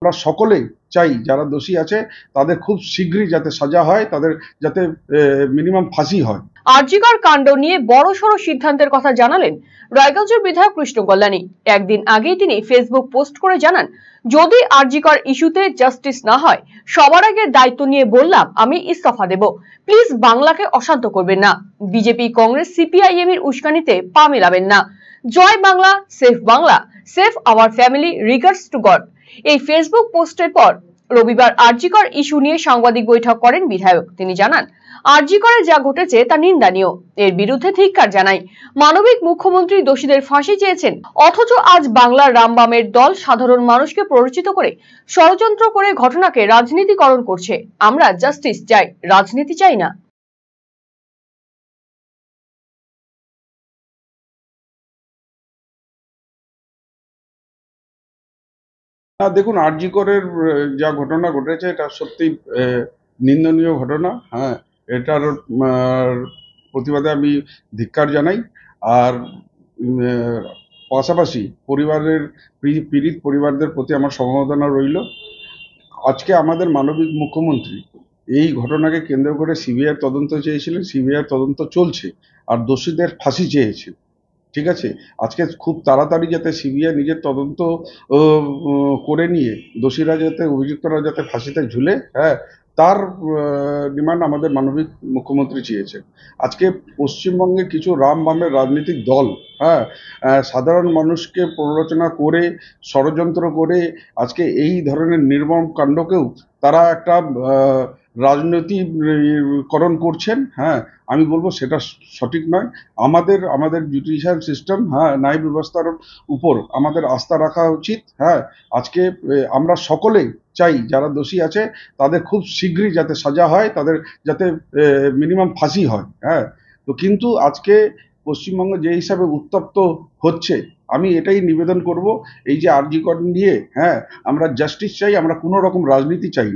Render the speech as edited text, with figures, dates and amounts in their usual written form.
আমরা সকলেই চাই যারা দোষী আছে তাদের খুব শীঘ্রই যাতে সাজা হয়, তাদের যাতে মিনিমাম ফাঁসি হয়। আরজিকর কাণ্ড নিয়ে বড়সড় সিদ্ধান্তের কথা জানালেন রায়গঞ্জের বিধায়ক কৃষ্ণ কল্যাণী। একদিন আগেই তিনি ফেসবুক পোস্ট করে জানান, যদি আরজিকর ইস্যুতে জাস্টিস না হয়, সবার আগে দায়িত্ব নিয়ে বললাম আমি ইস্তফা দেব। প্লিজ বাংলাকে অশান্ত করবেন না। বিজেপি, কংগ্রেস, সিপিআইএম এর উস্কানিতে পা মেলাবেন না। জয় Bangla, safe our family, regards to God. এই ফেসবুক পোস্টের পর রবিবার আরজিকর ইস্যু নিয়ে সাংবাদিক বৈঠক করেন বিধায়ক। তিনি জানান, আরজিকরে যা ঘটেছে তা নিন্দানীয়, এর বিরুদ্ধে ধিক্কার জানাই। মানবিক মুখ্যমন্ত্রী দোষীদের ফাঁসি চেয়েছেন, অথচ আজ বাংলার রামবামের দল সাধারণ মানুষকে প্ররোচিত করে ষড়যন্ত্র করে ঘটনাকে রাজনীতিকরণ করছে। আমরা জাস্টিস চাই, রাজনীতি চাই না। দেখুন, আরজিকরের যা ঘটনা ঘটেছে এটা সত্যি নিন্দনীয় ঘটনা। হ্যাঁ, এটার প্রতিবাদে আমি ধিক্কার জানাই। আর পাশাপাশি পরিবারের পীড়িত পরিবারদের প্রতি আমার সমবেদনা রইল। আজকে আমাদের মানবিক মুখ্যমন্ত্রী এই ঘটনাকে কেন্দ্র করে সিবিআই তদন্ত চেয়েছিলেন, সিবিআই তদন্ত চলছে, আর দোষীদের ফাঁসি চেয়েছে। ঠিক আছে, আজকে খুব তাড়াতাড়ি যাতে সিবিআই নিজের তদন্ত করে নিয়ে দোষীরা যাতে, অভিযুক্তরা যাতে ফাঁসিতে ঝুলে, হ্যাঁ, তার ডিমান্ড আমাদের মানবিক মুখ্যমন্ত্রী চেয়েছেন। আজকে পশ্চিমবঙ্গে কিছু রাম বামের রাজনৈতিক দল, হ্যাঁ, সাধারণ মানুষকে প্ররোচনা করে, ষড়যন্ত্র করে আজকে এই ধরনের নির্মম কাণ্ডকেও তারা একটা রাজনীতিকরণ করছেন। হ্যাঁ, আমি বলবো সেটা সঠিক নয়। আমাদের জুডিশিয়াল সিস্টেম, হ্যাঁ, ন্যায় ব্যবস্থার উপর আমাদের আস্থা রাখা উচিত। হ্যাঁ, আজকে আমরা সকলেই চাই যারা দোষী আছে তাদের খুব শীঘ্রই যাতে সাজা হয়, তাদের যাতে মিনিমাম ফাঁসি হয়। হ্যাঁ, তো কিন্তু আজকে পশ্চিমবঙ্গ যে হিসাবে উত্তপ্ত হচ্ছে, আমি এটাই নিবেদন করব, এই যে আরজিকর নিয়ে, হ্যাঁ, আমরা জাস্টিস চাই, আমরা কোনো রকম রাজনীতি চাই না।